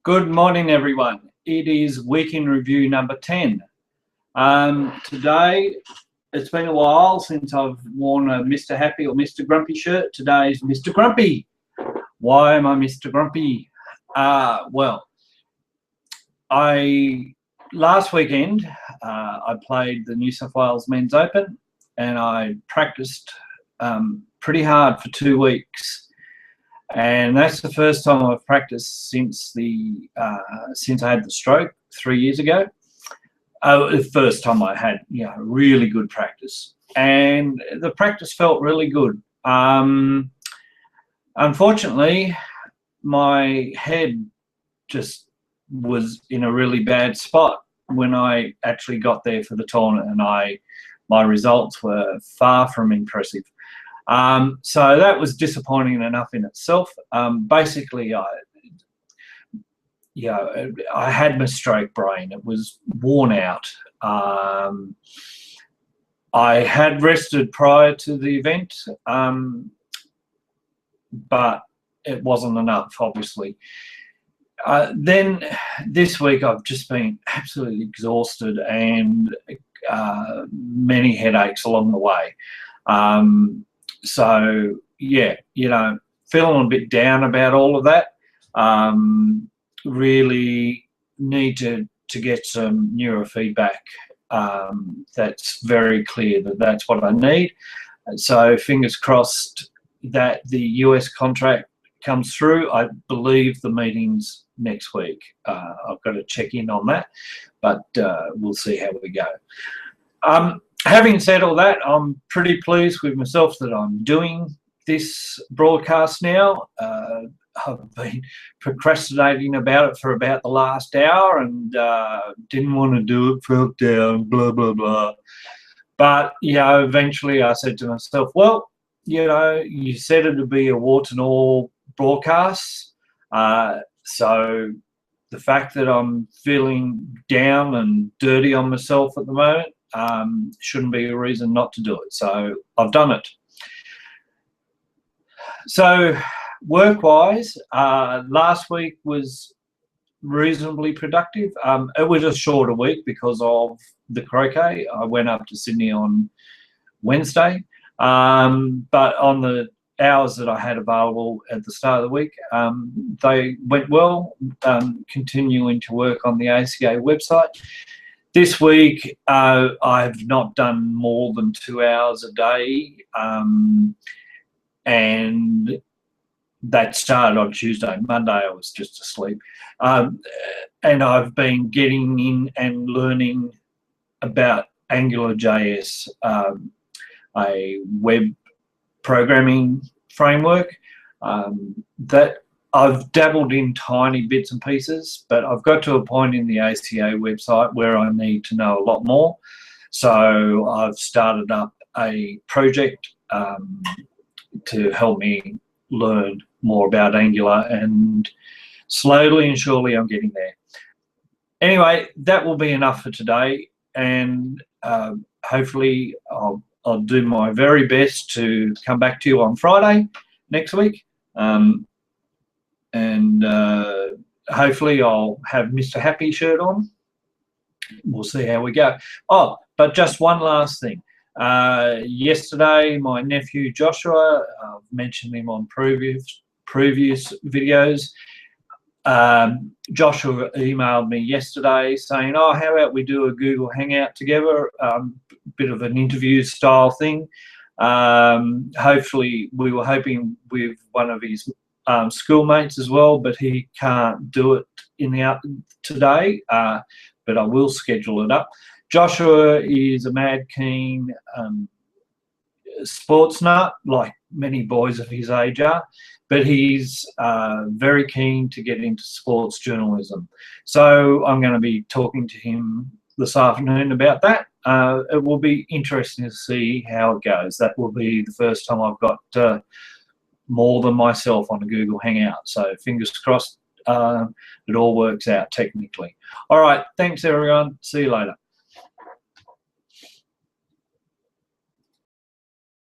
Good morning, everyone. It is Week in Review number 10. Today, it's been a while since I've worn a Mr. Happy or Mr. Grumpy shirt. Today is Mr. Grumpy. Why am I Mr. Grumpy? Last weekend, I played the New South Wales Men's Open and I practiced pretty hard for 2 weeks. And that's the first time I've practiced since I had the stroke 3 years ago. The first time I had, really good practice, and the practice felt really good. Unfortunately, my head just was in a really bad spot when I actually got there for the tournament, and my results were far from impressive. So that was disappointing enough in itself. Basically, I had my stroke brain. It was worn out. I had rested prior to the event, but it wasn't enough, obviously. Then this week I've just been absolutely exhausted and many headaches along the way. So yeah, feeling a bit down about all of that. Really need to get some neurofeedback. That's very clear that that's what I need. So fingers crossed that the US contract comes through. I believe the meeting's next week. I've got to check in on that, but we'll see how we go. Having said all that, I'm pretty pleased with myself that I'm doing this broadcast now. I've been procrastinating about it for about the last hour and didn't want to do it, felt down, blah, blah, blah. But, eventually I said to myself, well, you said it would be a warts and all broadcast. So the fact that I'm feeling down and dirty on myself at the moment, shouldn't be a reason not to do it. So I've done it. So work-wise, last week was reasonably productive. It was a shorter week because of the croquet. I went up to Sydney on Wednesday, but on the hours that I had available at the start of the week, they went well, continuing to work on the ACA website. This week, I've not done more than 2 hours a day, and that started on Tuesday. Monday, I was just asleep. And I've been getting in and learning about AngularJS, a web programming framework that I've dabbled in tiny bits and pieces, but I've got to a point in the ACA website where I need to know a lot more. So I've started up a project to help me learn more about Angular, and slowly and surely I'm getting there. Anyway, that will be enough for today, and hopefully I'll do my very best to come back to you on Friday next week. And hopefully I'll have Mr. Happy shirt on. We'll see how we go. Oh, but just one last thing. Yesterday, my nephew Joshua, I've mentioned him on previous videos. Joshua emailed me yesterday saying, oh, how about we do a Google Hangout together, bit of an interview style thing. Hopefully, we were hoping with one of his schoolmates as well, but he can't do it today, but I will schedule it up. Joshua is a mad keen sports nut, like many boys of his age are, but he's very keen to get into sports journalism. So I'm going to be talking to him this afternoon about that. It will be interesting to see how it goes. That will be the first time I've got more than myself on a Google Hangout. So fingers crossed it all works out technically. All right, thanks everyone. See you later.